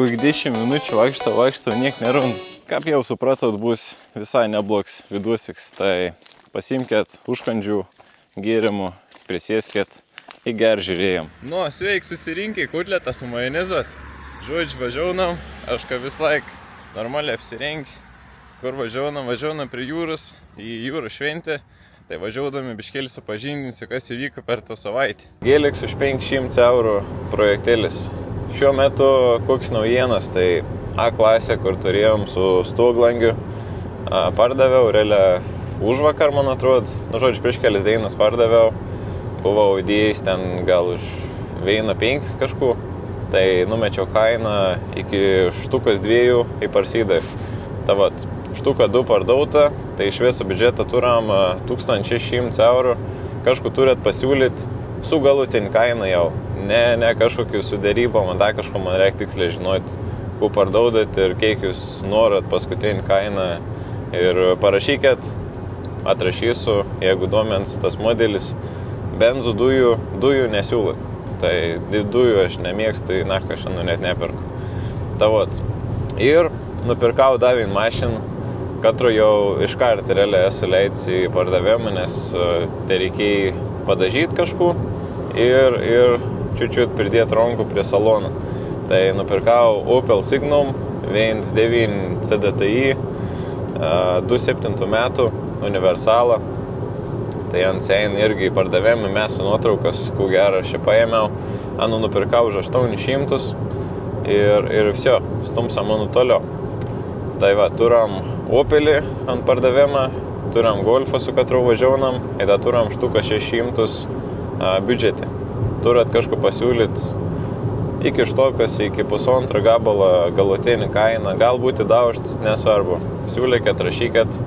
Kokių 10 minučių vaikšto, niek nerund. Kaip jau supratot, bus visai neblogs vidusiks, tai pasimkėt užkandžių, gėrimų, prisėskėt į gerą žiūrėjom. Nu, sveik susirinkę, kotletas su majonezas. Žodžiu, važiaunam, aš ką vis laik normaliai apsirengs. Kur važiaunam prie jūros, į jūrų šventę. Tai važiaudami biškėlį supažindinsiu, kas įvyko per tą savaitę. Gėliks už 500 eurų projektėlis. Šiuo metu koks naujienas, tai A klasė, kur turėjom su stoglangiu, pardaviau, realiai užvakar, man atrodo. Nu, žodžiu, prieš kelias dienas pardaviau. Buvau įdėjęs ten gal už 1,5 kažku. Tai numečiau kainą iki štukas 2 į parsidai. Ta vat, štuka 2 pardauta, tai iš viso biudžetą turam 1600 eurų. Kažku turit pasiūlyti su galutinį kainą jau. Ne kažkokiu sudarybom, dar kažko man reikia tiksliai žinoti, kuo pardaudat ir kiek jūs norat paskutinį kainą. Ir parašykit, atrašysiu, jeigu domens tas modelis. Benzų dujų nesiūlat. Tai dujų aš nemėgstu, aš šiandien net neperku. Tavot. Ir nupirkau dar vieną mašiną, katru jau iškart realiai esu leidęs į pardavimą, nes tai reikėjo padažyti kažku ir čiut pridėti rankų prie salono. Tai nupirkau Opel Signum 1.9 CDTI 2007 metų universalą. Tai ant sein irgi pardavėme mes su nuotraukas, kuo gerą aš čia paėmiau. Anu nupirkau už 800 ir viso, stumsa mano toliau. Tai va, turam Opelį ant pardavimą, turam Golfą, su katru važiaunam, ir turam štuką 600 biudžetį. Turat kažko pasiūlyti iki štokas, iki 1,5 gabalą galutinį kainą, galbūt įdaužt, nesvarbu. Siūlykit, rašykit.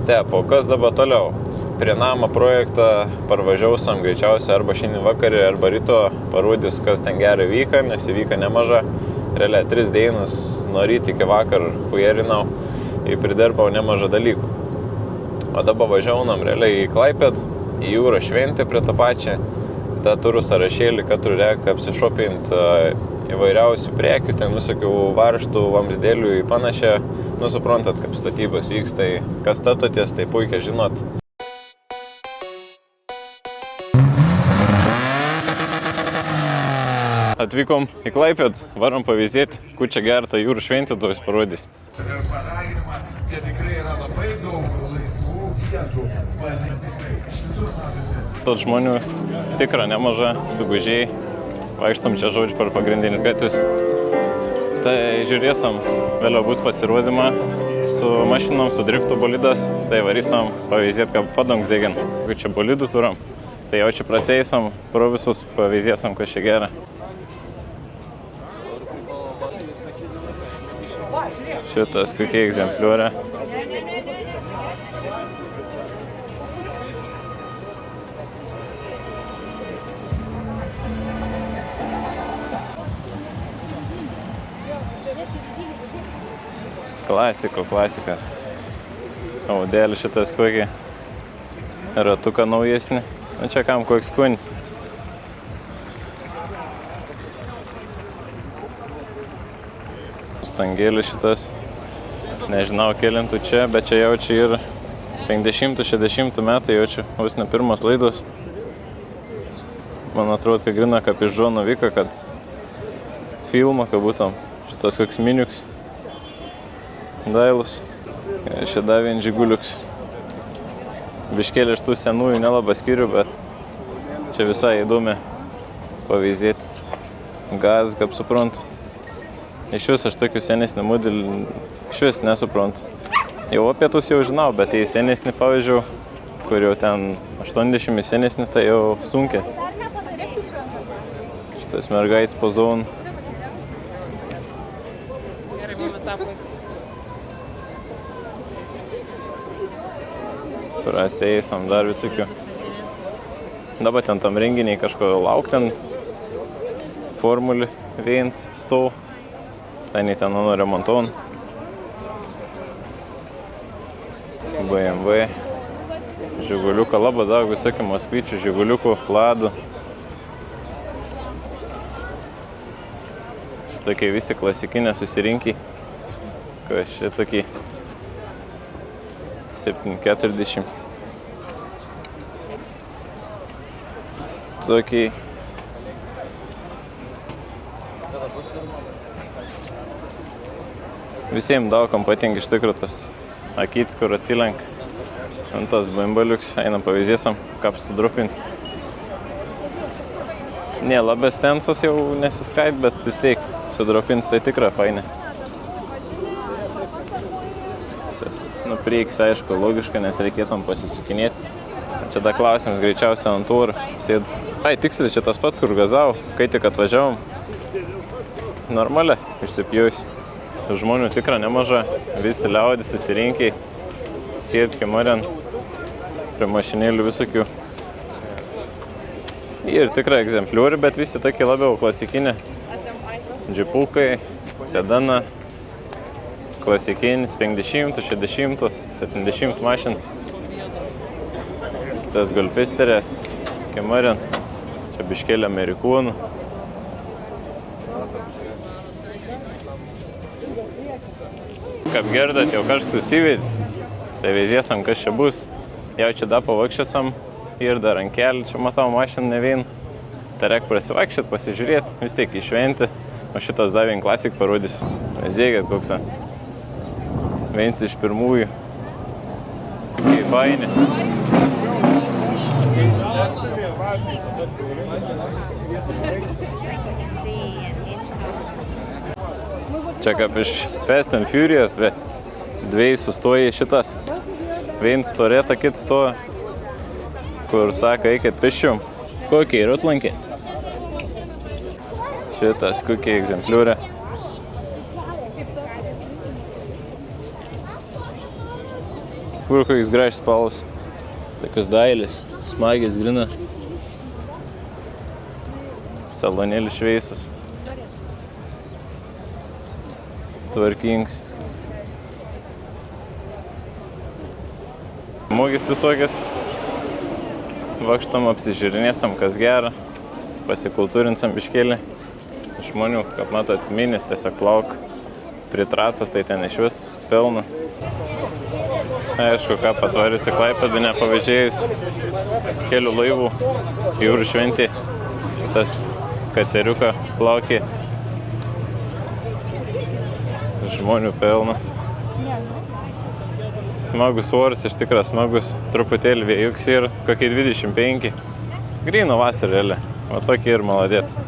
Tepo, kas dabar toliau? Prie namą projektą parvažiausim greičiausiai arba šiandien vakarį, arba ryto parodys, kas ten gerai vyka, nes įvyka nemaža. Realiai 3 dienas nuo ryto iki vakar huijerinau ir pridirbau nemažą dalykų. O dabar važiaunam realiai į Klaipėdą, į jūrą šventę prie tą pačią. Ta turiu sąrašėlį, kad turiu reikia apsišopinti įvairiausių prekių, ten visokių varžtų, vamsdėlių į panašią. Nu, suprantat, kaip statybos vyks, tai kas statotės, tai puikiai žinot. Atvykom į Klaipėdą, varom pavyzdėti, kur čia gerą tą jūrų šventę duos parodys. Čia tikrai yra labai daug laisvų vietų. Tot žmonių tikra nemaža, sugužiai. Vaikštom čia žodžiu per pagrindinis gatvis. Tai žiūrėsim, vėliau bus pasirodymą su mašinom, su driftų bolidas. Tai varysim pavyzdėti, ką padangs degin. Čia bolidų turam. Tai jau čia praseisim, pro visus pavyzdėsim, kas čia gera. Šitas kokie egzempliuorė. Klasikas. Audėlį šitas kokį ratuką naujesnį. Nu čia kam koks skonis. Stangėlis šitas. Nežinau kelintų čia, bet čia jaučiu ir 50-60 metų jaučiu. Vos ne pirmas laidos. Man atrodo, kad grina kaip iš Džono Viko, kad filmą, kad būtum šitas koks miniuks. Dailus. Šia dar vien žiguliuks. Biškėlį iš tų senųjų nelabai skiriu, bet čia visai įdomi pavyzdėti. Gaz, kaip suprantu. Iš vis aš tokių senesnį modelį iš vis nesuprantu. Jau apie tus jau žinau, bet į senesnį pavyzdžių, kur jau ten 80 senesnį, tai jau sunkiai. Šitas mergaits pozon. Prasėsim dar visokių. Dabar ten tam renginiai kažko laukti, ten Formulį 1 stau. Ten į ten remontuon. BMW. Žiguliuką, labai daug visokių moskvyčių, žiguliukų, ladų. tokie visi klasikinė susirinkiai. Kas čia tokie 740. Tokiai. Visiems daugam patinka iš tikrųjų tas akytis, kur atsilenka. Ant tas bimbaliuks, einam pavyzdėsam, kaip sudrupinti. Ne, labės tensas jau nesiskait, bet vis tiek sudrupins, tai tikra fainė. Tas, prieiks, aišku, logiška, nes reikėtum pasisukinėti. Čia da klausimas greičiausiai ant turų sėdu. Ai, tiksliai, čia tas pats, kur gazau, kai tik atvažiavom. Normaliai, išsipjūs. Žmonių tikra nemaža, visi liaudis, susirinkiai, sėdi kimarien, prie mašinėlių visokių. Ir tikrai egzempliorių, bet visi tokie labiau klasikinė. Džipukai, sedana, klasikinis 50, 60, 70 mašinas. Kitas golfisterė, kimarien, čia biškėlė amerikūnų. Kaip gerdat, jau kažkas susivėdė, tai veizėsam, kas čia bus. Jau čia da pavakščiasam ir dar ant kelių, čia matau mašiną ne vien. Tai reik prasivakščiat, pasižiūrėti, vis tiek išventi, o šitas da vien klasik parodys. Veizėkit, koks vienas iš pirmųjų. Kaip faini. Čia kaip iš Fast and Furious, bet dviejai sustoja šitas. Vienas storėta, kitas stoja, kur sako, eikit piščium. Kokiai rutlankiai? Šitas kokiai egzempliūrė. Kur kokiais gražus spalvos. Tokios dailis, smagis, grina. Salonėlis šveisus. Tvarkings. Mūgis visokias. Vakštam, apsižiūrinėsam, kas gera. Pasikultūrinsam biškėlį. Žmonių, kaip matot, minis tiesiog plauk. Prie trasos, tai ten iš vis pelna. Aišku, ką patvariusi Klaipėdą, nepavėžėjus kelių laivų jūrų šventį. Tas kateriuką plaukė. Žmonių pelna. Smagus oras, iš tikrųjų smagus, truputėlį vėjuks ir kokie 25. Gryno vasarėlė, o tokį ir maladėts.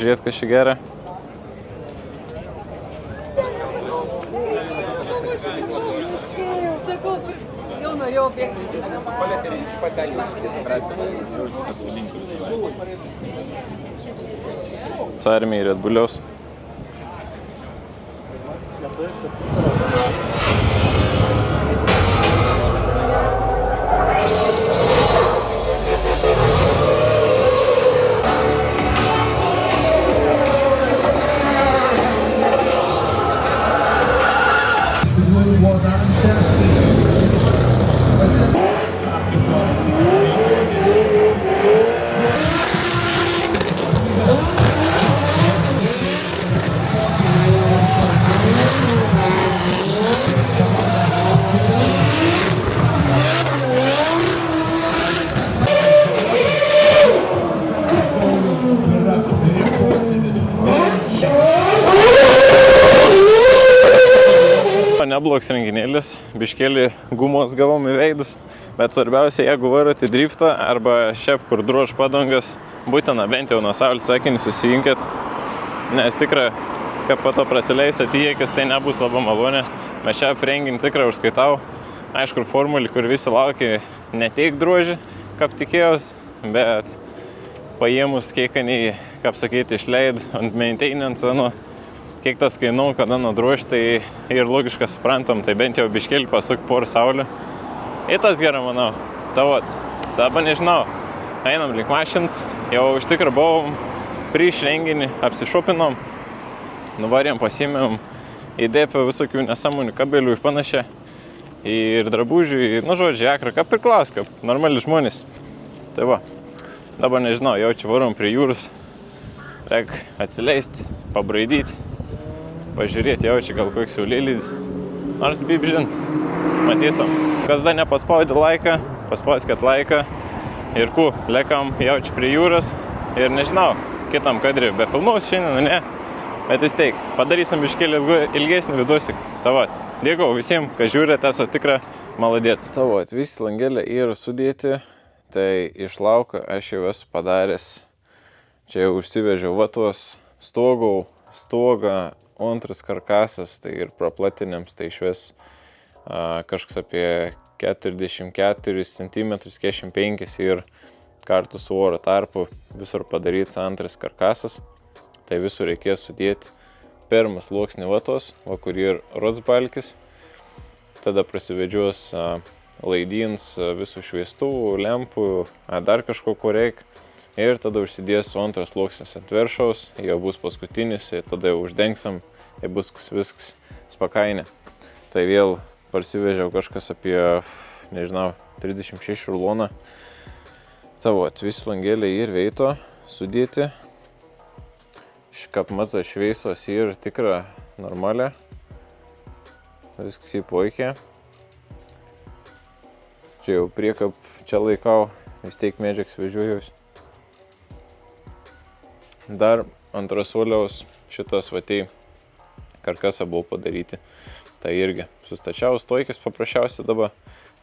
Žiūrėt, kas čia gera. Jau norėjau bėgti. Armija Red Bulliaus. Neblogs renginėlis, biškėlį gumos gavom į veidus, bet svarbiausia, jeigu varote driftą arba šiaip kur drož padangas, būtina bent jau nuo saulės sakinį susijunkit, nes tikrai, kad po to prasileis atėjęs, tai nebus labai malonė. Mes šiaip renginį tikrai užskaitau, aišku, formulį, kur visi laukia, neteik drožį, kaip tikėjos, bet paėmus kiekvienį, kaip sakyti, išleid ant maintenance, kiek tas kainau, kada nudrož, tai ir logiškai suprantam, tai bent jau biškėlį pasuk porą saulių. Ir tas gerai, manau. Tavot, dabar nežinau, einam link mašins, jau iš tikrųjų buvom prieš renginį, apsišopinom, nuvarėm, pasiėmėm įdėpę visokių nesąmonių kabelių ir panašiai. Ir drabužių, žodžiu, akra, kaip priklaus, kaip normali žmonės. Tai va, Dabar nežinau, jaučiu varom prie jūros. Reik atsileisti, pabraidyti, pažiūrėti, jaučiu gal kokį saulėlydį. Nors bibžin, matysim. Kas dar nepaspaudė laiką, paspauskit laiką. Ir lekam jaučiu prie jūros. Ir nežinau, kitam kadrį be filmaus šiandien, ne. Bet vis tiek, padarysim biškėlį ilgesnį vidusik. Tavat, dėkau visiems, kas žiūrėt, esate tikra maladėts. Tavat, visi langelė yra sudėti. Tai iš lauko aš jau esu padaręs. Čia jau užsivežiau tuos stogą, antras karkasas, tai ir praplatinėms, tai išves kažkas apie 44 cm, 45 ir kartu su oro tarpu visur padarytas antras karkasas. Tai visur reikės sudėti pirmas sluoksnį vatos, kur ir rodsbalkis. Tada prasivedžios laidins visų šviestuvų, lempų, dar kažko ko reikia. Ir tada užsidės antras sluoksnis ant viršaus, jau bus paskutinis, ir tada jau uždengsim, ir bus viskas spakainė. Tai vėl parsivežiau kažkas apie, nežinau, 36 ruloną. Tavot, visi langeliai ir veito sudėti. Kaip mato, šveisos ir tikra normalia. Viskas į poikė. Čia jau priekap čia laikau, vis tiek medžiags vežiuojaus. Dar antras soliaus šitas vatei karkasą buvo padaryti. Tai irgi sustačiau stojkis paprasčiausiai dabar.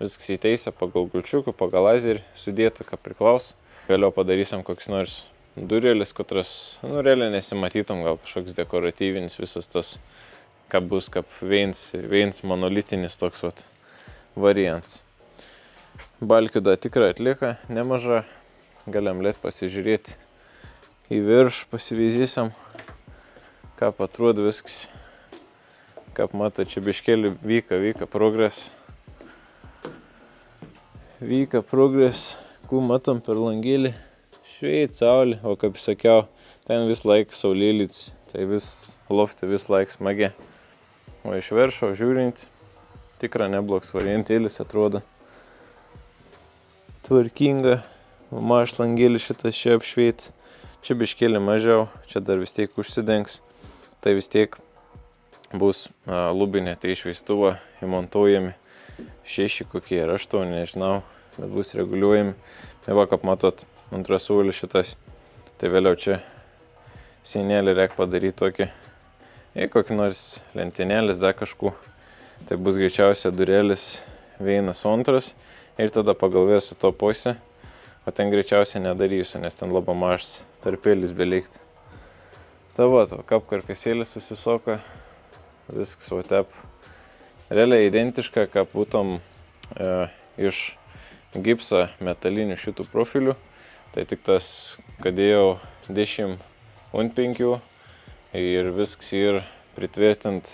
Viskas įteisė pagal gulčiukų, pagal lazerį sudėta, ką priklaus. Vėliau padarysim koks nors durėlis, kutras, realiai nesimatytum, gal kažkoks dekoratyvinis visas tas, ką bus, kaip veins monolitinis toks variants. Balkių da tikrai atlieka nemaža, galim lėt pasižiūrėti į viršų, pasivyzysim, kaip atrodo viskas. Kaip mato, čia biškėlį vyka progres. Vyka progres, ku matom per langelį. Šveit saulė, o kaip sakiau, ten vis laik saulėlyds, tai vis lofte vis laik smagi. O iš viršo žiūrint, tikra neblogs variantėlis atrodo. Tvarkinga, maž langelį šitas čia apšveit. Čia biškėlį mažiau, čia dar vis tiek užsidengs. Tai vis tiek bus lubinė, tai šveistuvo įmontuojami 6 kokie ir 8, nežinau, bet bus reguliuojami. Tai va, kaip matot, antras suolis šitas. Tai vėliau čia sienelį reik padaryti tokį, kokį nors lentinėlis, dar kažkų. Tai bus greičiausia durėlis vienas antras ir tada pagal visą to pusę. O ten greičiausiai nedarysiu, nes ten labai mažas tarpėlis belikti. Ta va, kaip karkasėlis susisoka, viskas va tep. Realiai identiška, kaip būtum iš gipso metalinių šitų profilių. Tai tik tas, kad dėjau 10 ant 5 ir viskas ir pritvirtint,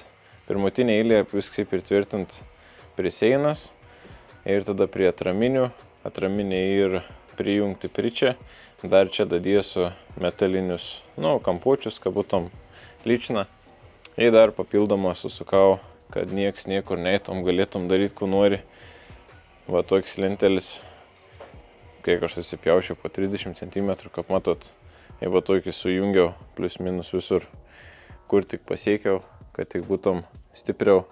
pirmutinė eilė viskas pritvirtint prie seinas ir tada prie atraminių, atraminė ir prijungti prie čia. Dar čia dadėsiu metalinius, kampučius, kad būtum lyčna. Ir dar papildomą susukau, kad nieks niekur neitum, galėtum daryti, ko nori. Va toks lentelis, kiek aš susipjaušiu po 30 cm, kaip matot, ir va tokį sujungiau plius minus visur, kur tik pasiekiau, kad tik būtum stipriau,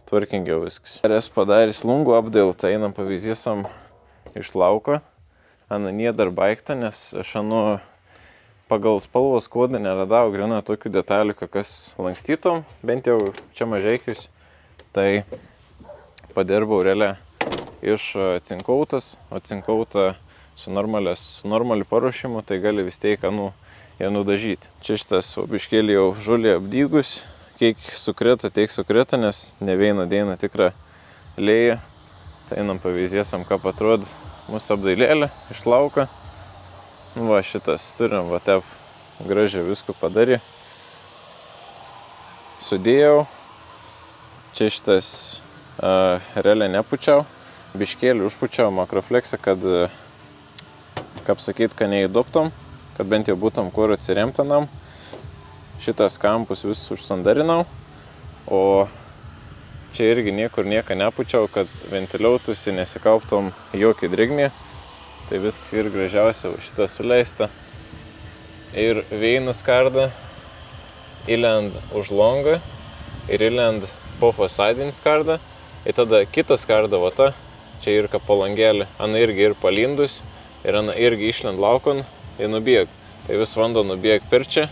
tvarkingiau viskas. Ir esu padaręs lungų apdailą, tai einam pavyzdysam iš lauko. Ananie dar baigta, nes aš pagal spalvos kodą neradau grina tokių detalių, kokias lankstytom, bent jau čia mažeikius. Tai padirbau realiai iš cinkautas, o cinkauta su normaliu paruošimu, tai gali vis tiek ją nudažyti. Čia šitas biškėlį jau žulė apdygus, kiek sukreta, tiek sukreta, nes ne vieną dieną tikra lėja. Tai einam pavyzdėsam, kaip atrodo mūsų apdailėlė iš lauko. Va šitas turim, va tep gražiai visko padarė. Sudėjau. Čia šitas realiai nepučiau. Biškėlį užpučiau makrofleksą, kad, kaip sakyt, kad neįdoptom, kad bent jau būtum kur atsiremtinam. Šitas kampus vis užsandarinau. O čia irgi niekur nieko nepučiau, kad ventiliautųsi, nesikauptum jokį drėgmį. Tai viskas ir gražiausia, šitą suleista. Ir vėjinus skardą, įlend už longą ir įlend po fasadinį skardą. Ir tada kitą skardą, va ta, čia ir palangėlį, ana irgi ir palindus, ir ana irgi išlend laukon ir nubėg. Tai vis vanduo nubėg per čia,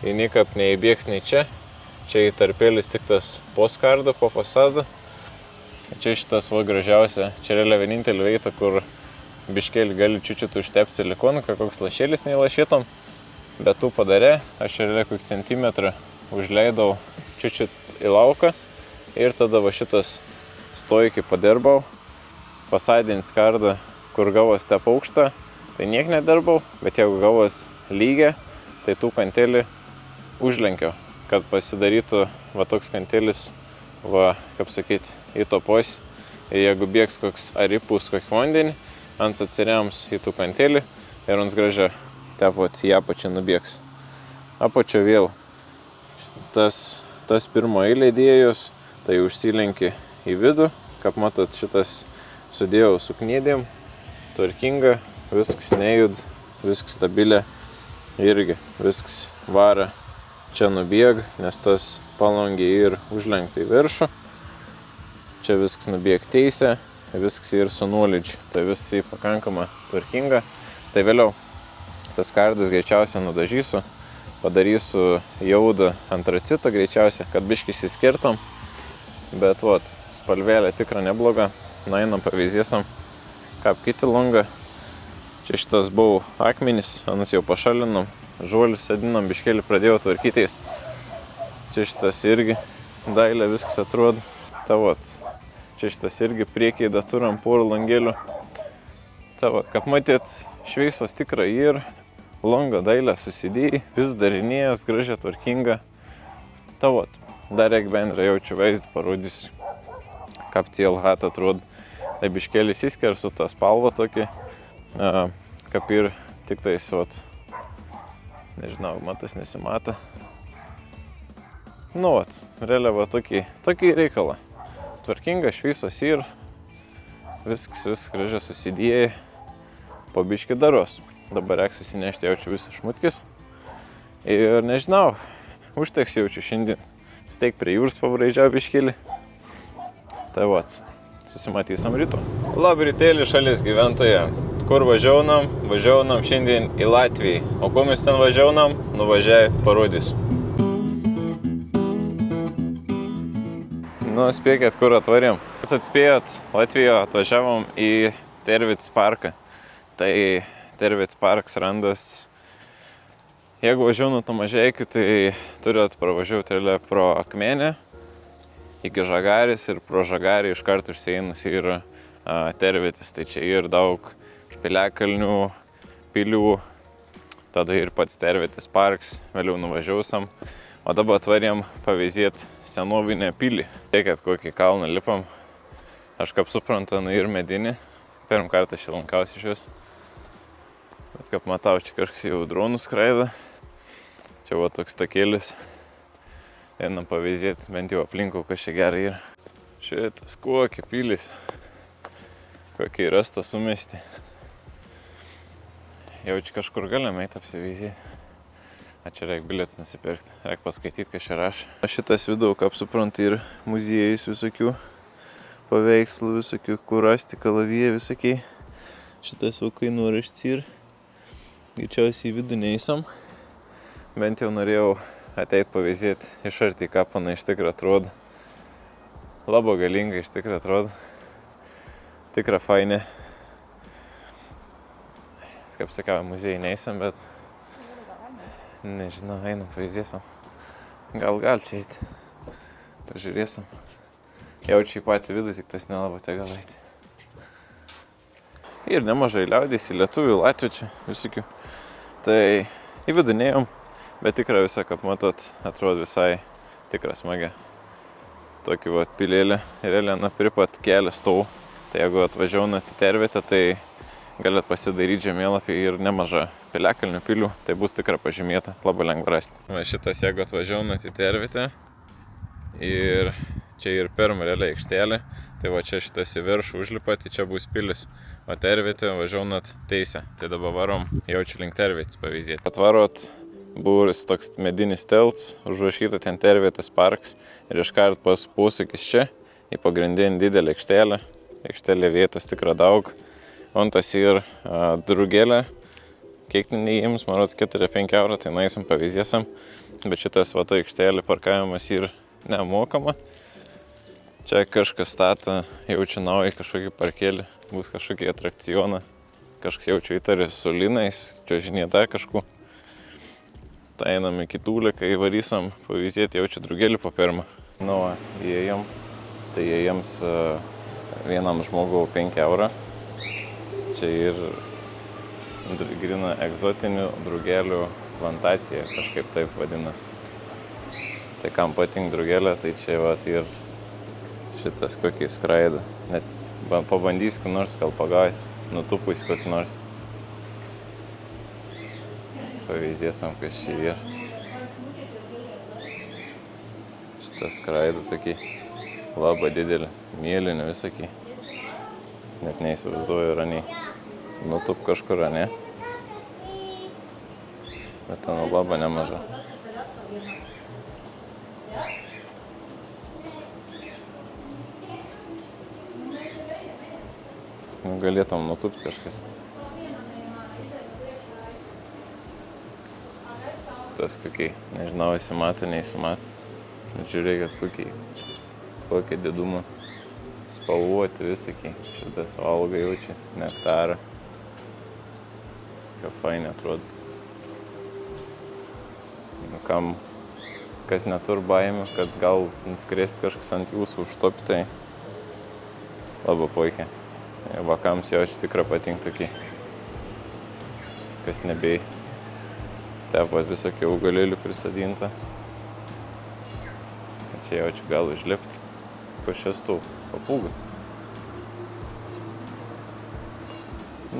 ir nikap neįbėgs nei čia. Čia į tarpėlis tik tas po skardą, po fasadą. Čia šitas va gražiausia, čia realiai vienintelį vietą, kur biškėlį gali čiučiut užtepti silikoną, koks lašėlis neįlašytom. Bet tu padarė, aš realiai kokį centimetrą užleidau čiučiut į lauką ir tada va šitas stojikį padirbau. Fasadinį skardą, kur gavos tep aukštą, tai niek nedirbau, bet jeigu gavos lygia, tai tų kantelį užlenkiau, kad pasidarytų va toks kantelis, va, kaip sakyt, įtopos. Ir jeigu bėgs koks ar įpūs kokį vandenį, ant atsirems į tų kantelį ir ant gražia tepot į apačią nubėgs. Apačio vėl tas pirmo eilė dėjus, tai užsilenki į vidų, kaip matot šitas sudėjau su knėdėm, tvarkinga, viskas nejud, viskas stabilė, irgi viskas vara čia nubėg, nes tas palangė ir užlenkta į viršų. Čia viskas nubėg teisė, viskas ir su nuolydžiu, tai visai pakankama tvarkinga. Tai vėliau tas skardas greičiausiai nudažysiu, padarysiu jaudą antracitą greičiausiai, kad biškį išsiskirtom. Bet vat, spalvelė tikra nebloga, einam pavyzdėsim, kaip kiti longą. Čia šitas buvo akmenis, anus jau pašalinom, žuolius sėdinam, biškėlį pradėjau tvarkytis. Čia šitas irgi dailė viskas atrodo. Ta vat, čia šitas irgi priekiai turim porų langėlių. Ta vat, kaip matyt, šveisos tikrai ir longo dailę susidėjai, vis darinėjas, gražia, tvarkinga. Ta vat, dar reik bendrą jaučiu vaizdą parodysiu, kaip CLH atrodo. Tai biškėlį įsisker su tą spalvą tokį, kaip ir tik tais, vat, nežinau, matas nesimata. Nu, vat, realiai va tokį reikalą. Tvarkinga, šveisos ir viskas gražiai susidėjai, po biškį daros. Dabar reik susinešti jaučiu visą šmutkis. Ir nežinau, užteks jaučiu šiandien. Vis tiek prie jūros pabraidžiau biškėlį. Tai vat, susimatysim ryto. Labą rytėlį šalies gyventoje. Kur važiaunam? Važiaunam šiandien į Latviją. O kuo mes ten važiaunam? Nuvažiai parodysiu. Nu, spėkit, kur atvarėm. Jūs atspėjot, Latvijoje atvažiavom į Tervits parką. Tai Tervits parks randas. Jeigu važiuoju nuo Mažeikių, tai turėt pravažiuoti pro Akmenę iki Žagarės ir pro Žagarį iš karto užsieinus ir Tervitis. Tai čia ir daug piliakalnių, pilių, tada ir pats Tervitis parks, vėliau nuvažiausim. O dabar atvarėm pavyzdėti senovinę pilį. Tiekėt kokį kalną lipam. Aš kaip suprantu, ir medinį. Pirmą kartą čia lankausi iš vis. Bet kaip matau, čia kažkas jau dronų skraido. Čia va toks takėlis. Einam pavyzdėti, bent jau aplinkų, kas čia gerai yra. Šitas kokie pilis. Kokie rasta sumesti. Jau čia kažkur galim eiti apsivyzdėti. A čia reik bilietus nusipirkti, reik paskaityti, kas čia rašo. Šitas vidau, kaip suprantu, ir muziejais visokių paveikslų, visokių, kur rasti kalavijai visokiai. Šitas jau kainuoraštis ir greičiausiai į vidų neįsam. Bent jau norėjau ateit pavyzdėti iš arti, ką pana iš tikrųjų atrodo. Labo galinga iš tikrųjų atrodo. Tikra fainė. Kaip sakiau, muziejai neįsam, bet nežinau, einam, pavyzdėsim. Gal čia eiti. Pažiūrėsim. Jaučiu į patį vidų, tik tas nelabai te gal eiti. Ir nemažai liaudės, į lietuvių, latvių čia visokių. Tai į vidų neėjom, bet tikrai visą, kaip matot, atrodo visai tikra smagia. Tokį vat pilėlį ir Elena pripat kelią stovų. Tai jeigu atvažiaunat į Tervitę, tai galit pasidaryti žemėlapį ir nemažą piliakalnių pilių, tai bus tikrai pažymėta, labai lengva rasti. Va šitas, jeigu atvažiaunat į Tervitę ir čia ir pirma realiai aikštelė, tai va čia šitas į viršų užlipat, tai čia bus pilis. o tervietė važiaunat teisę. Tai dabar varom jaučiu link tervietės pavyzdėti. Atvarot būris toks medinis telts, užrašyta ten tervietės parks ir iškart pas posūkis čia į pagrindinį didelį aikštelę. Aikštelė vietos tikrai daug. Ontas ir drugėlė. Kiek ten neįims, man rodos 4-5 eurų, tai nueisim pavyzdėsim. Bet šitas vata aikštelė parkavimas yra nemokama. Čia kažkas stata, jaučiu naują kažkokį parkelį, bus kažkokį atrakcioną. Kažkas jaučiu įtarė su linais, čiuožinė dar kažku. Tai einam iki tūlę, kai varysim pavyzdėti jaučiu drugėlį po pirmą. Nu, įėjom, tai įėjams vienam žmogui 5 eurų. Čia ir grina egzotinių drugelių plantacija, kažkaip taip vadinasi. Tai kam patink drugelė, tai čia vat ir šitas kokį skraidą. Net pabandys, kad nors gal pagauti, nutupus kokį nors. Pavyzdėsim, kas čia yra. Šitas skraidą tokį labai didelį, mėlynį visokį. Net neįsivaizduoju, yra nei nutup kažkur, ne? Bet ten labai nemaža. Galėtum nutupt kažkas. Tas kokiai, nežinau, įsimatė, neįsimatė. Žiūrėkit, kokie didumą. Spalvuoti visokiai. Šitas valga jaučia, nektarą. Ką fainai atrodo. Kam, kas netur baimių, kad gal nuskrėst kažkas ant jūsų užtopti, tai labai puikiai. Vakams jaučiu tikrai patink tokį, kas nebei tepas visokių augalėlių prisadinta. Čia jaučiu gal užlipti. Ko šias tų papūgų?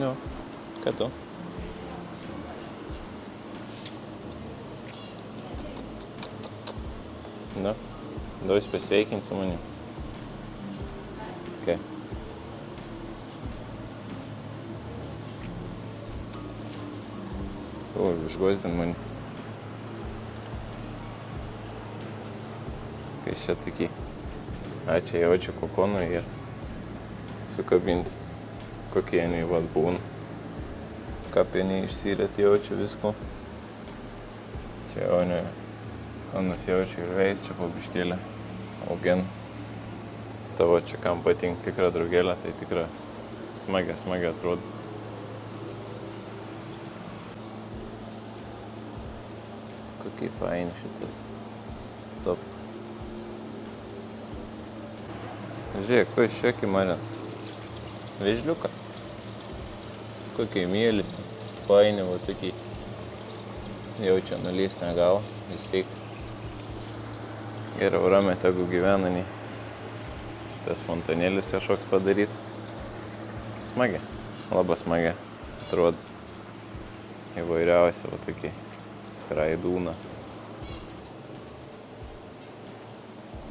Nu, ką tu? Nu, duos pasveikinti su manim. Okay. O, išgozdin mani. Kas čia tokie? Čia jaučiu kokonų ir sukabinti. Kokie jie vat būna. Kapieniai išsirėt jaučiu visko. Čia jau ne. Anas jaučiu ir veis čia po biškėlę. Augin. Tavo čia kam patink tikrą drugėlę, tai tikra smagia atrodo. Kokie faini šitas. Top. Žiūrėk, ko iš čia mane? Vėžliuką. Kokie mėly. Faini, va tokie. Jaučia nulyst negal, vis tiek. Geriau ramiai tegu gyvena, nei šitas fontanėlis kažkoks padaryts. Smagia, labai smagia atrodo. Įvairiausia, va tokie skraidūna.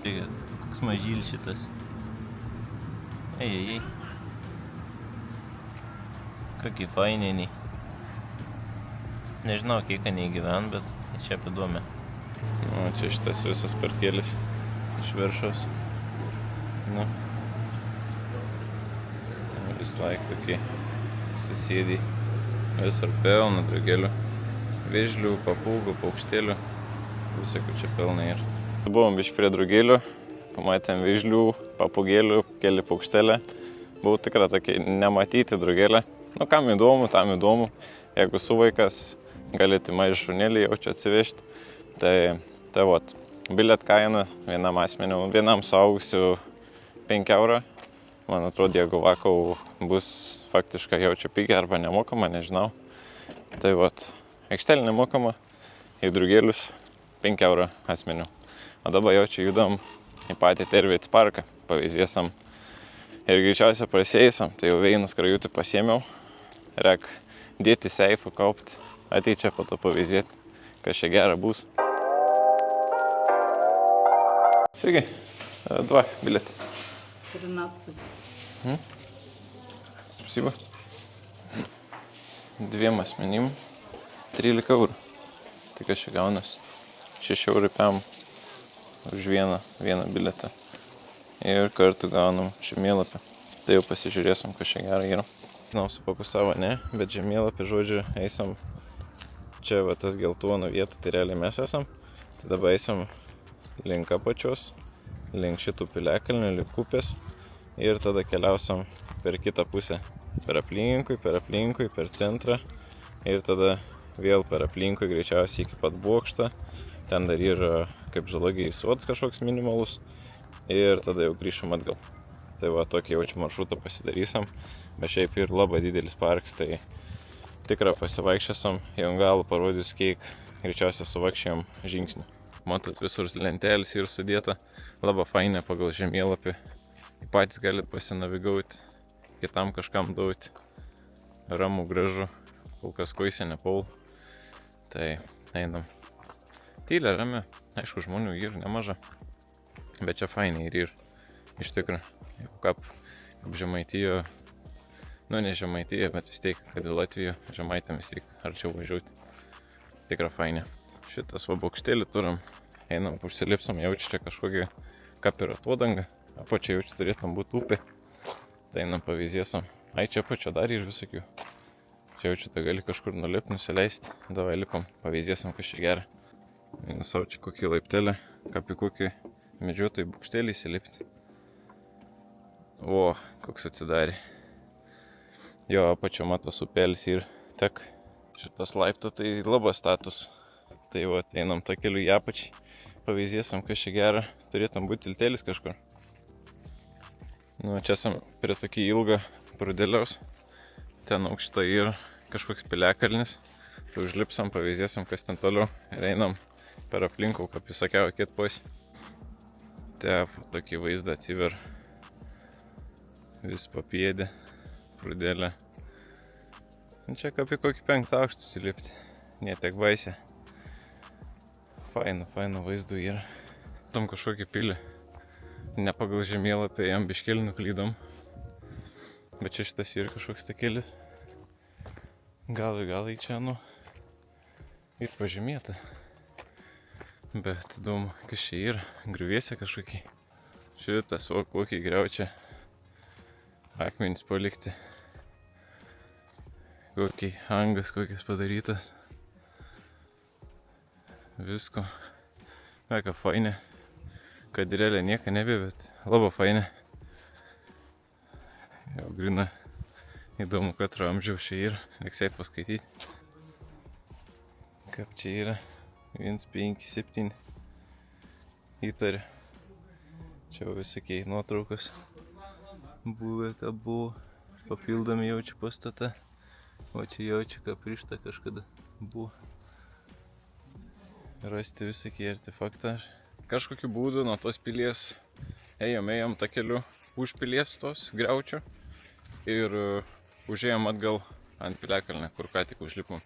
Koks mažylis šitas. Ei. Kokie faininiai. Nežinau, kiek anie gyven, bet čia paduome. O, čia šitas visas parkelis iš viršaus. Nu. Vis laik tokie susėdį. Visur pilna drugelių. Vėžlių, papūgų, paukštėlių. Visokių čia pilna yra. Buvom biškį prie drugelių. Pamatėm vėžlių, papūgėlių, keli paukštelę. Buvau tikrai tokie nematyti drugelę. Nu, kam įdomu, tam įdomu. Jeigu su vaikas, galite mažą šunėlį jau čia atsivežti. Tai vat, biliet kaina vienam asmeniu, vienam suaugusiu 5 eurų. Man atrodo, jeigu vakau bus faktiškai jau čia pigiai arba nemokama, nežinau. Tai vat, aikštelė nemokama, į drugėlius 5 eurų asmeniu. O dabar jau čia judam į patį tervietės parką, pavyzdėsam. Ir greičiausiai prasėjusim, tai jau vienas krajutį pasiėmiau. Reik dėti seifą, kaupti, ateit čia po to pavyzdėti, kas čia gera bus. Sveiki, 2 bilietai. 13. Spasiba. 2 asmenim 13 eurų. Tai kas čia gaunas? 6 eurų PM už vieną bilietą. Ir kartu gaunam žemėlapį. Tai jau pasižiūrėsim, kas čia gerai yra. Žinau, sufokusavo, ne, bet žemėlapį, žodžiu, eisim čia va tas geltono vietą, tai realiai mes esam. Tai dabar eisim link apačios, link šitų piliakalnių, link upės ir tada keliausim per kitą pusę. Per aplinkui, per centrą ir tada vėl per aplinkui greičiausiai iki pat bokštą. Ten dar yra kaip zoologijos sodas kažkoks minimalus ir tada jau grįšim atgal. Tai va tokį jaučiu maršrutą pasidarysim, bet šiaip ir labai didelis parkas, tai tikrą pasivaikščiosim, jau galų parodys, kiek greičiausiai suvaikščiojom žingsnių. Matot, visur lentelės ir sudėta, labai fainė pagal žemėlapį. Patys galit pasinavigauti, kitam kažkam duoti. Ramu, gražu, kol kas koisė nepaul. Tai einam. Tylė, rami, aišku, žmonių ir nemaža, bet čia fainai ir iš tikrųjų. Kaip Žemaitijo, nu ne Žemaitijo, bet vis tiek, kad į Latviją, Žemaitėm vis tiek arčiau važiuoti. Tikra fainė. Šitas va bokštelį turim, einam, užsilipsam, jaučiu čia kažkokį kapiro atodangą, apačia jaučiu turėtum būti upė. Tai einam pavyzdėsam. Ai, čia apačia dar ir visokių. Čia jaučiu, tai gali kažkur nulipti, nusileisti. Davai lipam, pavyzdėsam, kas čia gera. Einu savo čia kokį laiptelį, kaip į kokį medžiotojų bokštelį įsilipti. O, koks atsidarė. Jo, apačio matos upelis ir tek. Šitas laiptas tai labai status. Tai va, einam tą keliu į apačiai. Pavyzdėsam, kas čia gera. Turėtum būti tiltelis kažkur. Nu, čia esam prie tokį ilgą prudėliaus. Ten aukšta ir kažkoks piliakalnis. Tai užlipsam, pavyzdėsam, kas ten toliau. Ir einam per aplinkų, kaip jūs sakiau, kitpos. Taip, tokį vaizdą atsiver. Vis papėdė, prudėlė. Čia kaip į kokį 5 aukštą sulipti. Netiek baisė. Fainų vaizdų yra. Tam kažkokį pilį. Ne pagal žemėlapį, jam biškelį nuklydom. Bet čia šitas yra kažkoks takelis. Gal į čia, nu, ir pažymėta. Bet įdomu, kas čia yra. Griuvėse kažkokį. Šitas, o kokį griaučia. Akmenys palikti. Kokį angas, kokis padarytas. Visko. Meka fainė. Kadrelė nieka nebė, bet labai fainė. Jau grina įdomu, katro amžiaus čia yra. Reiks eit paskaityti. Kaip čia yra. 157. Įtarė. Čia visokiai nuotraukos. Buvę, ką buvo. Papildomi jaučiu pastatą. O čia jaučiu, ką prišta kažkada buvo. Rasti visokie artefaktą. Kažkokiu būdu nuo tos pilies ėjom tą keliu už pilies tos griaučių. Ir užėjom atgal ant piliakalnę, kur ką tik užlipom.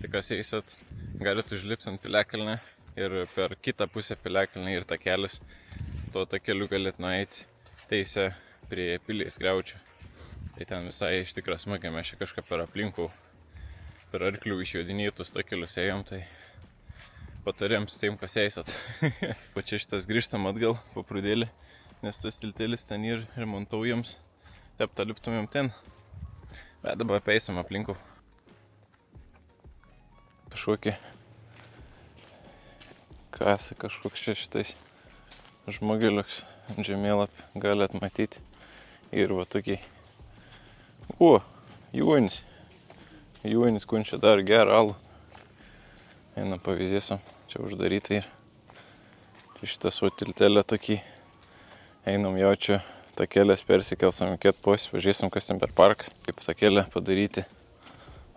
Tai kas eisit, galit užlipti ant piliakalnę ir per kitą pusę piliakalnę ir takelis. To takeliu galit nueiti teisę prie pilies griaučių. Tai ten visai iš tikrųjų smagiai, mes čia kažką per aplinkų, per arklių išjodinėtus takelius ėjom, tai patarėms tiem, kas eisat. O čia šitas grįžtam atgal po prudėlį, nes tas tiltelis ten ir remontaujams. Tepta liptumėm ten, bet dabar apeisim aplinkų. Kažkokį kasą kažkoks čia šitais žmogeliuks ant žemėlapį galit matyti. Ir va tokiai. O, juonis. Juonis kunčia dar gerą alų. Einam pavyzdėsim. Čia uždaryta ir šitas va tiltelė tokį. Einam jau čia takelės persikelsam į kitpos, pažiūrėsim, kas ten per parkas. Kaip takelę padaryti.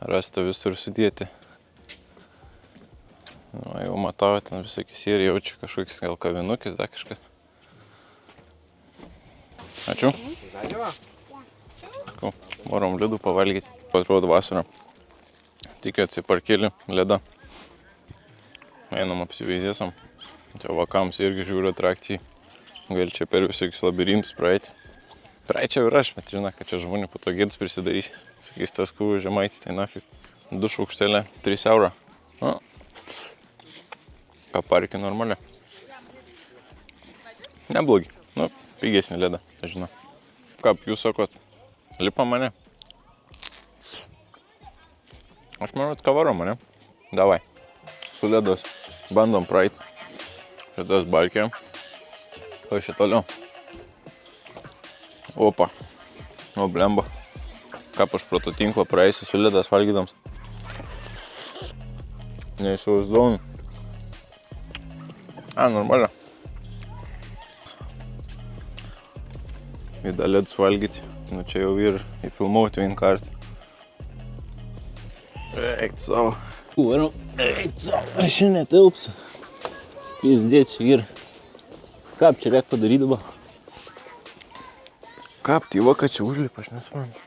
Rasta visur sudėti. Nu, jau matau, ten visokius ir jaučiu kažkoks gal kavinukis, dar kažkas. Ačiū. Morom ledų pavalgyti. Atrodo vasarą. Tik atsiparkėlį ledą. Einam apsiveizėsam. Čia vakams irgi žiūri atrakcijai. Gal čia per visokius labirintus praeiti. Praeičiau ir aš, bet žinai, kad čia žmonių po to gėdus prisidarys. Sakys, tas kūvų žemaitis, tai nafik. 2 šaukštelė, 3 eurą. Nu, ką parki normaliai. Neblogi. Nu, pigesnė lėda, aš žinau. Kaip jūs sakot, lipa mane? Aš manau, ką varo mane. Davai, su lėdos. Bandom praeit. Šitas balkė. O šitą toliau. Opa. O blemba. Kaip aš pro to tinklą praeisiu su lėdas valgydams. Neįsivaizduoju. Normalia. Įda lėdus valgyti. Nu čia jau ir įfilmuoti vieną kartą. Eik savo. Varom. Eik savo. Aš čia netilpsiu. Pizdėt čia ir. Kaip čia reik padaryti dabar? Kaip tai va, kad čia užlipa, aš nesuprantu.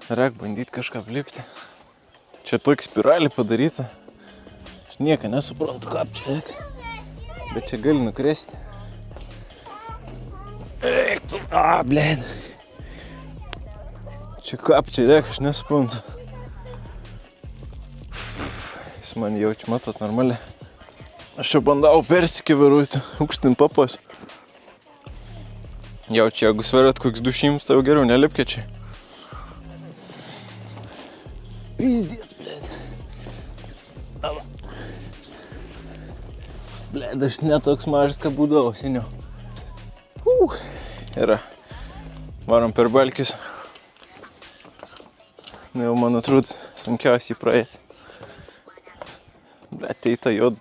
Reik bandyti kažką lipti. Čia tokį spiralį padaryta. Aš nieką nesuprantu, kaip čia reik. Bet čia gali nukresti. Eik tu. Blėd. Čia kaip čia reik, aš nesuprantu. Jis man jaučia, matot, normaliai. Aš čia bandau persikivirūti, aukštin papos. Jaučia, jeigu sveriat koks 200, tai jau geriau nelipkė čia. Pizdėt, blėd. Blėd, aš netoks mažas, ką būdavo seniau. Yra. Varom per balkis. Nu jau, man atrodo, sunkiausiai praeiti. Blėd, tai ta jod.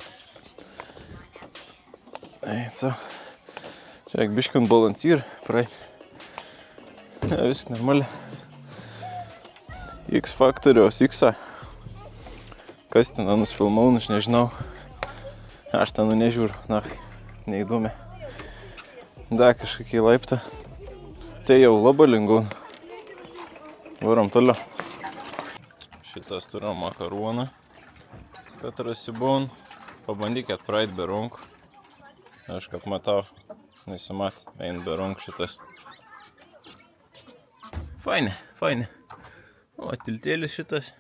Čia reik biškį ant balansyr praeit. Vis normaliai. X-Factoriaus X-a. Kas ten nusfilmau, aš nežinau. Aš ten nežiūriu, neįdomi. Da, kažkokie laiptą. Tai jau labai lengvų. Varom toliau. Šitas turim makaroną. Katrasibon. Pabandykit praeit be rankų. Aš kaip matau, nesimat, eina be rankų šitas. Fainė, fainė. O, tiltėlis šitas.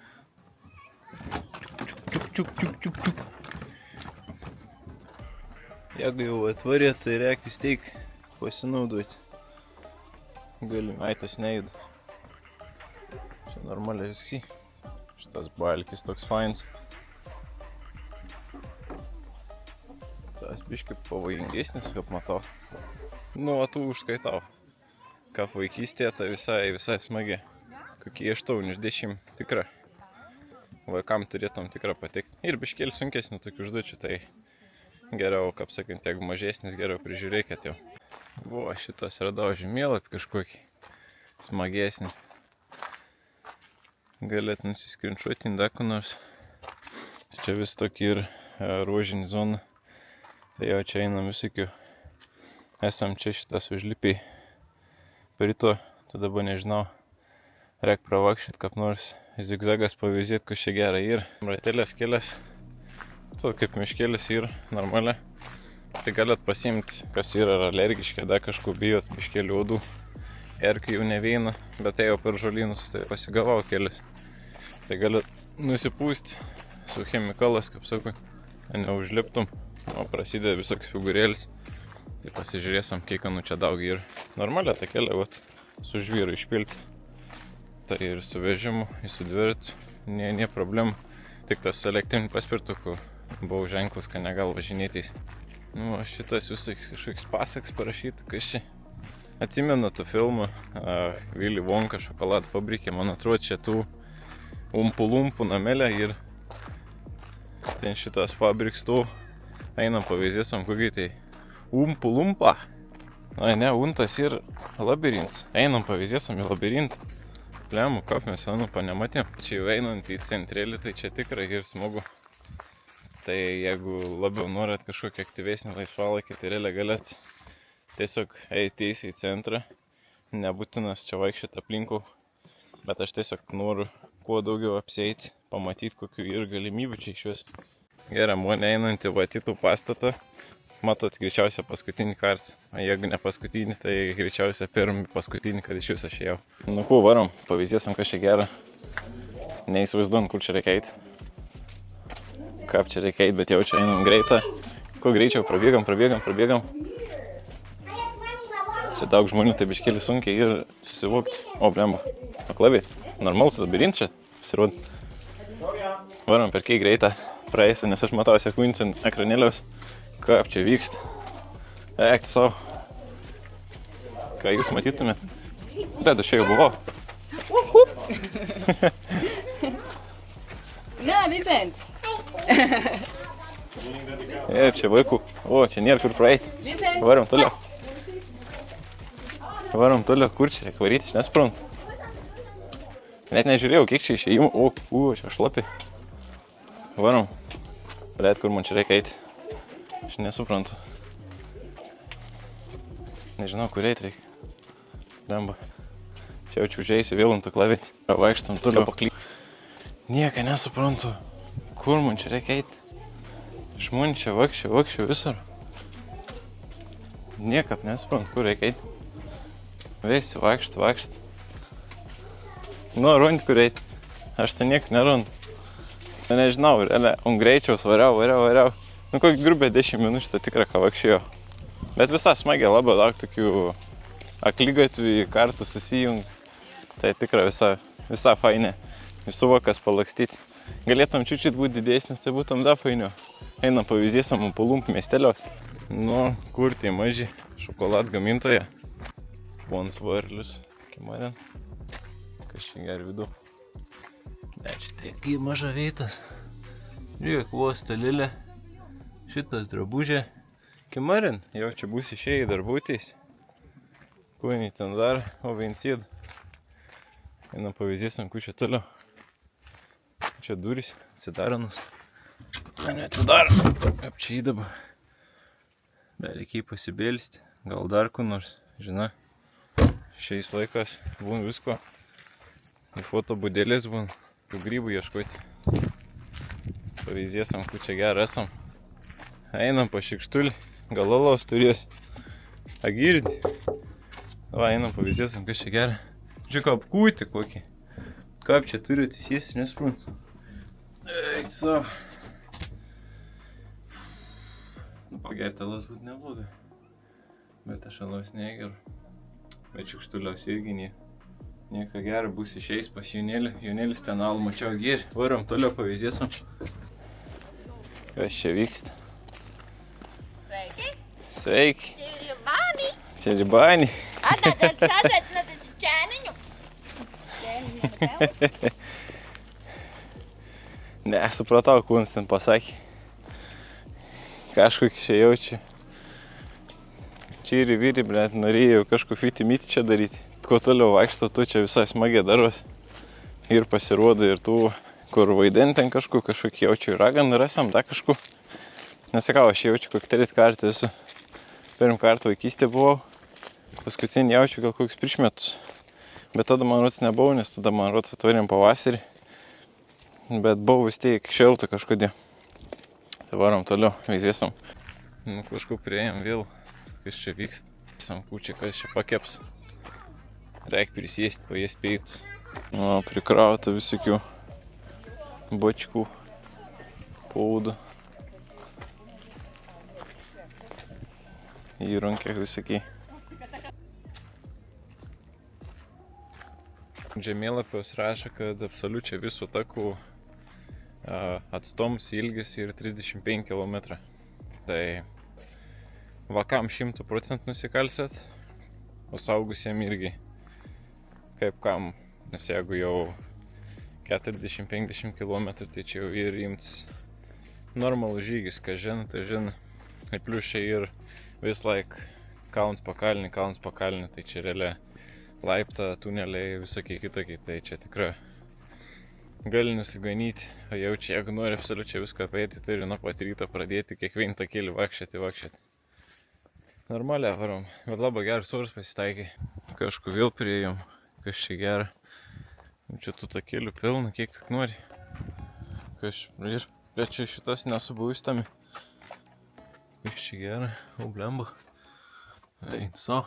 Čiuk. Jeigu jau atvarė, tai reik vis tiek pasinaudoti. Galim, tas nejuda. Čia normaliai viskai. Šitas balkis toks fainas. Tas biškai pavojingesnis, kaip matau. Nu, o tu užskaitau. Kaip vaikystėje, tai visai smagi. Kokie 8 iš 10 tikra. Vaikam turėtum tikra patikti. Ir biškėlį sunkesnį tokių užduočių, tai geriau, kaip sakant, jeigu mažesnis, geriau prižiūrėkit jau. Buvo, šitas radau žemėlapį kažkokį smagesnį. Galėt nusiskrinčiuoti indaku nors. Čia vis tokį ir ruožinį zoną. Tai jau čia einam visokių. Esam čia šitas užlipiai. Perito, tada buvo nežinau. Reik pravakšyti, kaip nors zigzagas pavyzdėti, kas čia gerai ir. Ratelės kelias. Tai kaip miškelis ir normaliai. Tai galėt pasiimti, kas yra alergiški, da kažko bijot, miškelių odų. Erkių jau neveina, bet tai jau per žolynus, tai pasigavau kelias. Tai galėt nusipūsti su chemikalas, kaip sakau, neužliptum. O prasideda visoks figūrėlis. Tai pasižiūrėsim, kiek nu čia daug ir normaliai tą kelią, su žvyru išpilti. Tai ir su vežimu, ir su dviračiu, ne problema. Tik tas su elektriniu paspirtuku buvau ženklas, kad negal važinėtis. Nu, šitas visoks kažkoks pasaks parašyti, kas čia. Atsimenu tų filmų, Willy Wonka šokolado fabrikė, man atrodo, čia tų umpų namelė ir ten šitas fabriks tų. Einam pavyzdėsim, kokiai tai umpą. Ne, untas ir labirintas. Einam pavyzdėsim į labirintą. Lemų, kaip mes umpą nematėm. Čia jau einant į centrėlį, tai čia tikrai ir smagu. Tai jeigu labiau norit kažkokį aktyvesnį laisvalaikį, tai realiai galėt tiesiog eiti į centrą. Nebūtinas čia vaikščioti aplinkų. Bet aš tiesiog noriu kuo daugiau apsieiti, pamatyti kokių ir galimybių čia išvis. Gerai, mane einantį vatytų pastatą. matot, greičiausia paskutinį kartą. O jeigu ne paskutinį, tai greičiausia pirmį paskutinį, kad iš jūsų aš ėjau. Nu kuo, varom, pavyzdėsim, kas čia gera. Neįsivaizduom, kur čia reikia eiti. Kaip čia reikia eiti, bet jau čia einam greitą. Kuo greičiau prabėgam. Čia daug žmonių, tai biškėlį sunkiai ir susivokti. O, blemba. Aklabiai, normalus labirint čia, pasirodo. Varom per kiek greitą praeisiu, nes aš matau sekundžių ant ekranėliaus. Kaip čia vyksta. Eik tu savo. Ką jūs matytumėt? Bet aš čia jau buvau. Na, Vincent. Taip, čia vaikų. O, čia nėra kur praeiti. Vincent. Varom toliau. Kur čia reikia varyti, aš nesuprantu. Net nežiūrėjau, kiek čia išėjimų. O, čia šlapi. Varom. Blet, kur man čia reikia eiti. Aš nesuprantu. Nežinau, kur eiti reikia. Lemba. Čia jau čiūžėjusi vėl ant to klavinti. Vaikštam toliau pakly. Nieką nesuprantu. Kur man čia reikia eiti? Žmonių čia vakščiau visur. Niekap nesuprantu, kur reikia eiti. Vėsi vaikšt. Nu, rund, kur eiti. Aš tai nieko nerundu. Nežinau, greičiau variau. Nu, kokį grubę 10 minučių tai tikrai ką vakšėjo. Bet visą smagiai, labai daug tokių aklygatvių kartų susijung. Tai tikrai visa fainė. Visų vakas palakstyti. Galėtum čiūčiut būti didesnis, tai būtum da fainiau. Einam pavyzdėsim Pulump miestelios. Nu, kur tai maži šokolad gamintoje. Pons varlius. Kimarin. Kas čia ger vidu. Ne, čia tai maža veitas. Žiūrėk, uosta lilė. Šitas drabužė. Kimarin, jau čia bus išėjai darbutės. Kūniai ten dar, o viensid. Einam pavyzdėsim, kur čia toliau. Čia durys, atsidaranos. Neatsidaro. Kaip čia įdaba. Reikia pasibėlisti. Gal dar kur nors, žinai. Šiais laikas būn visko. Į fotobudėlės būn. Tų grybų ieškoti. Pavyzdėsim, kur čia gerą esam. Einam pa šikštulį. Gal alaus turės. Agirdi. Va, einam pavyzdėsim, kas čia gerą. Žiūrėk, apkūti kokį. Kaip čia turi atsisėsti, nesuprantu. Eik savo. Nu, pagerti alaus būtų neblogai. Bet aš alaus negeru. Bet šikštuliaus irgi nieko gero, bus išeis pas Jonėlį. Jonėlis ten alų mačiau geri. Varom toliau pavyzdėsim. Kas čia vyksta? Sveiki. Čia Ribani. Ne, supratau, kūnas ten pasakė. Kažkokį čia jaučiu. Čyri vyri, blėt, norėjau kažkokį fiti-myti čia daryti. Kuo toliau vaikšto, tu čia visai smagiai daros. Ir pasirodo ir tų, kur vaidint ten kažkokį jaučiu ir raganą rasam, da kažku. Nesakau, aš jaučiu kokį 3 kartą esu. Pirmą kartą vaikystė buvau. Paskutinį jaučiu gal kokius prieš metus. Bet tada man rods nebuvau, nes tada man rods atvarėm pavasarį. Bet buvau vis tiek šilta kažkodėl. Tai varom toliau, vizėsim. Nu, kažkur prieėjom vėl, kas čia vyksta. Samkučiai, kas čia pakeps. Reik prisėsti, paės peitus. Nu, prikrauta visokių bačkų, paudų. Įrankiai visokiai. Žemėlapios rašo, kad absoliučiai visų takų atstoms ilgis ir 35 km. Tai vakam 100% nusikalsėt, o saugusiem irgi kaip kam. Nes jeigu jau 40-50 km, tai čia jau ir imts normalų žygis, ką žin, tai žin. Ir plius čia ir vis laik kalns pakalnį, tai čia realia laipta, tuneliai, visokie kitokie, tai čia tikrai gali nusiganyti, o jau čia, jeigu nori absoliučiai viską apeiti, turi nuo pat ryto pradėti kiekvieną takėlį vakščiati. Normaliai varom, bet labai geras oras pasitaikė. Kažkur vėl priėjom, kas čia gera. Čia tų takėlių pilna, kiek tik nori. Bet čia šitas nesu buvus tami. Kas čia gera, blemba. Eina savo.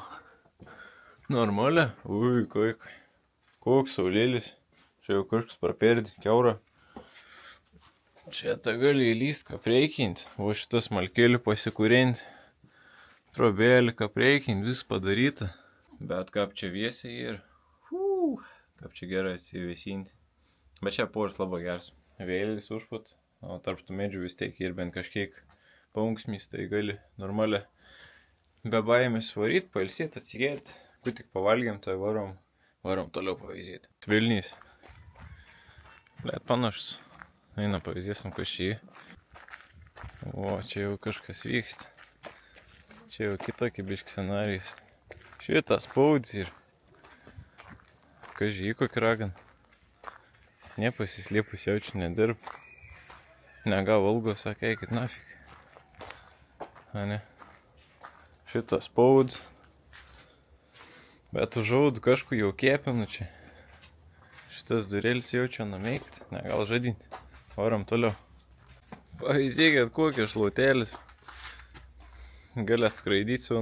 Normalia. Ui, koks saulėlis. Čia jau kažkas prapėrdė, kiaura. Čia ta gali įlyst, ką preikinti. O šitas malkėlį pasikūrenti. Trobėlį, ką preikinti, vis padaryta. Bet kaip čia viesiai ir... Kaip čia gerai atsivėsinti. Bet čia poras labai geras. Vėlis užput, o tarp tų medžių vis tiek ir bent kažkiek paunksmys, tai gali normaliai be baimės varyt, pailsėt, atsigėt. Kai tik pavalgiam, tai varom toliau pavyzdėti. Vilnys. Blet panašus. Eina pavyzdėsim kažį. O, čia jau kažkas vyksta. Čia jau kitokį biškį scenarijus. Šitas spaudis ir... Kažį kokį ragan. Nepasislėpus jaučiu nedirb. Negavo algos, sakė, eikit nafik. A ne. Šitas spaudis. Bet užaud kažku jau kėpinu čia. Šitas durėlis jaučia nameikit. Negal žadinti. Varom toliau. Pavyzdėkit, kokias šlautėlis. Gali atskraidyti su,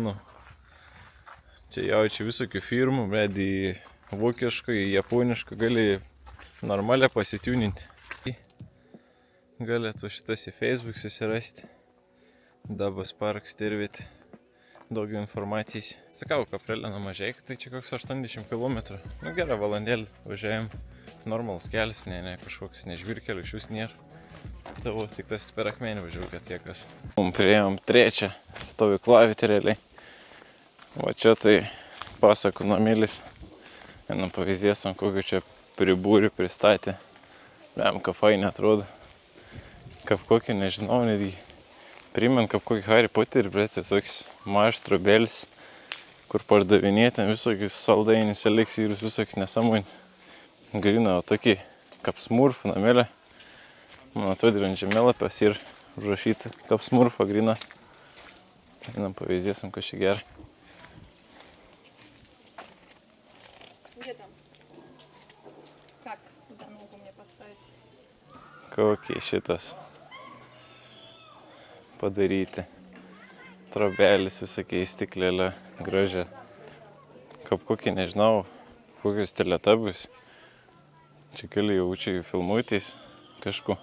Čia jaučia visokių firmų, bet į vokišką, į japonišką gali normaliai pasitiuninti. Galėt va šitas į Facebook susirasti. Dabas Park Stirvit. Daugiau informacijos. Sakau, Kaprelėna mažai, tai čia koks 80 km. Gerą valandėlį važiavim. Normalus kelias, ne kažkoks nežvirkelių, iš jūs nėra. Tavo tik tas per akmenį važiavau, kad tie kas. Priėjom trečią stovyklavietę realiai. Va čia tai pasakų namėlis. Vienam pavyzdėsim, kokį čia pribūrį pristatė. Liam, ką fainai atrodo. Kaip kokį, nežinau, netgi. Primint, kaip kokį Harry Potterį, bet toks mažas trobėlis, kur pardavinėti visokius saldainis, eliksyrus, visokius nesąmonis. Grina, o tokį kaip smurfų namėlį. Man atrodo, ant žemėlapės ir užrašyta kaip smurfą grina. Einam pavyzdėsim, kas čia gerai. Где там? Как туда ногу мне поставить? Kokį šitas padaryti. Trobėlis visokiai stiklėlė gražia. Kaip kokį, nežinau, kokius teletabius. Čia gali jaučiai filmuotis kažku.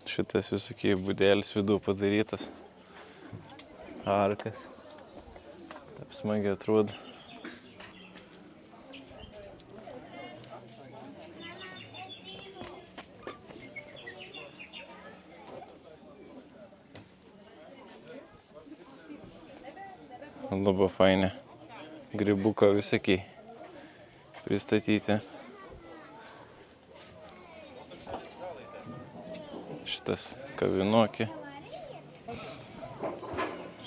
Šitas visokiai būdėlis vidų padarytas. Arkas. Taip smagiai atrodo. Labai fainė. Grybuką visokiai pristatyti. Šitas kavinokė.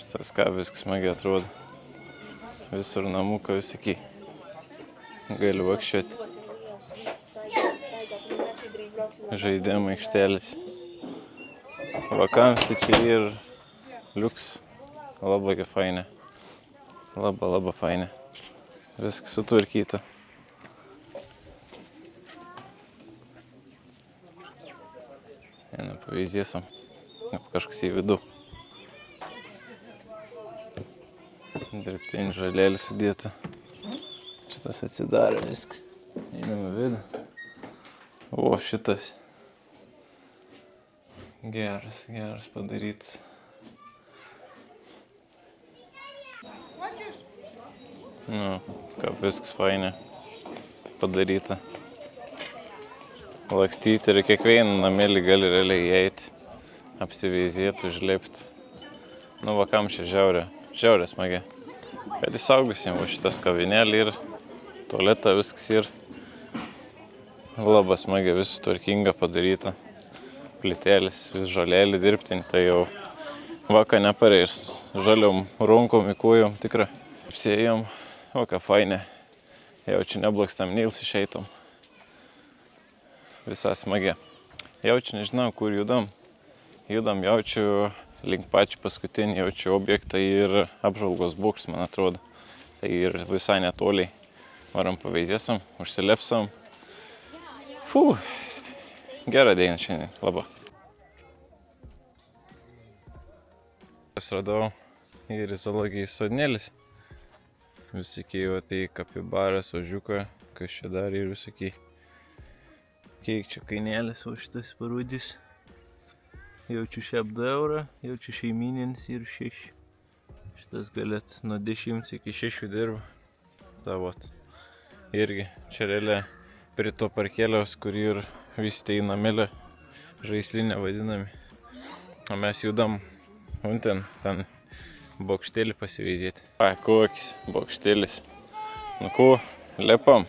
Šitas ką viskas smagiai atrodo. Visur namuką visokiai. Gali vakščioti. Žaidimų aikštelis. Vakams tai čia ir liuks. Labai fainė. Labai fainė. Viskas sutvarkyta. Eina pavyzdėsim. Kažkas į vidų. Dirbtinį žalėlį sudėta. Šitas atsidarė viskas. Einam į vidų. O, šitas. Geras padarytas. Nu, kaip viskas fainė padaryta. Lakstyti ir kiekvieną namėlį gali realiai įeiti, apsiveizėti, užlipti. Nu, vakam čia žiaurė smagiai. Kad įsaugusiem va šitas kavinėlį ir tualetą viskas ir labai smagiai, vis tvarkinga padaryta. Plytėlis, vis žalėlį dirbtinį, tai jau vaka nepareis. Žaliom runkom į kūjom tikrai. Apsėjom. O, ką fainė. Jaučiu neblokstam Nils išeitom. Visa smagia. Jaučiu, nežinau, kur judam. Jaučiu link pačių paskutinį, jaučiu objektą ir apžvalgos bokštas, man atrodo. Tai ir visai netoliai. Varam paveizėsim, užsilepsam. Gerą dieną šiandien. Labai. Radau ir zoologijos sodinėlis. Visokiai, va tai kapibaras, ožiuką, kas čia dar ir visokiai. Kiek čia kainėlis, o šitas parodys. Jaučiu šiaip 2 eurą, jaučiu šeimininis ir 6. Šitas galėt nuo 10 iki 6 dirba. Ta vat. Irgi čia realiai prie to parkėliaus, kur ir visi tai namelė žaislinė vadinami. O mes judam ten bokštėlį pasiveizėti. Koks bokštėlis. Nu ko, lepam.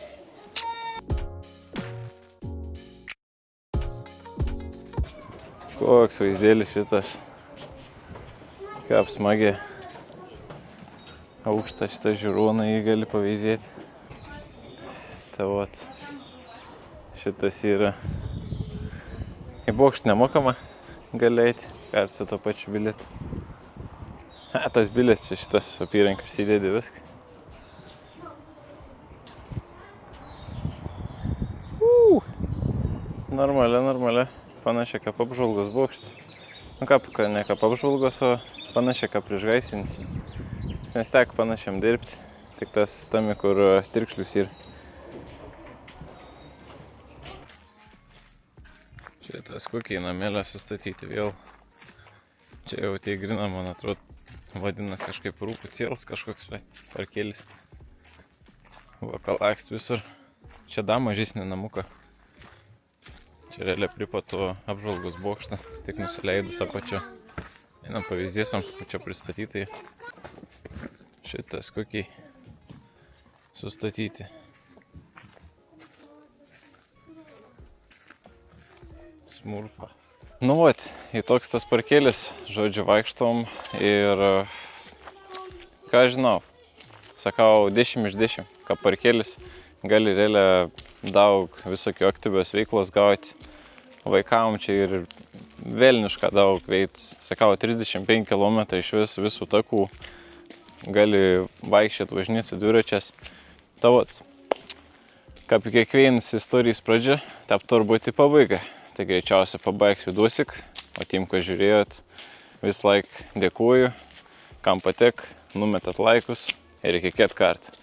Koks vaizdėlis šitas. Kaip smagiai. Aukštą šitą žiūroną jį gali paveizėti. Tai vat. Šitas yra. Į bokštą nemokama gali eiti. Kartu su to pačiu bilietu. Tas bilietas čia šitas apyrankis įdėdi viskas. Normalia. Panašiai kaip apžvalgos bokštas. Nu ne kaip apžvalgos, o panašiai kaip priešgaisrinis. Nes teko panašiam dirbti. Tik tas tame, kur tirkšlius yra. Čia tas kokiai namelę sustatyti vėl. Čia jau tai grina, man atrodo, vadinasi kažkaip rūpų cėls kažkoks parkėlis. Vakalakst visur. Čia da mažesnė namuka. Čia realiai prie to apžvalgos bokštą, tik nusileidus apačio. Einam pavyzdėsim, čia pristatytai. Šitas kokiai sustatyti. Smurfa. Nu vat, į toks tas parkėlis, žodžiu, vaikštom ir ką žinau, sakau 10 iš 10, kad parkėlis gali realiai daug visokių aktyvios veiklos gauti. Vaikam čia ir velnišką daug veikt. Sakau, 35 km iš visų takų gali vaikščioti, važinėti dviračiais. Tavot, kaip kiekvienas istorijos pradžia, taip turbūt į pabaigą. Tai greičiausiai pabaigs vidusik, o tiem, ko žiūrėjot, vis laik dėkuoju, kam patek, numetat laikus ir iki kit kartą.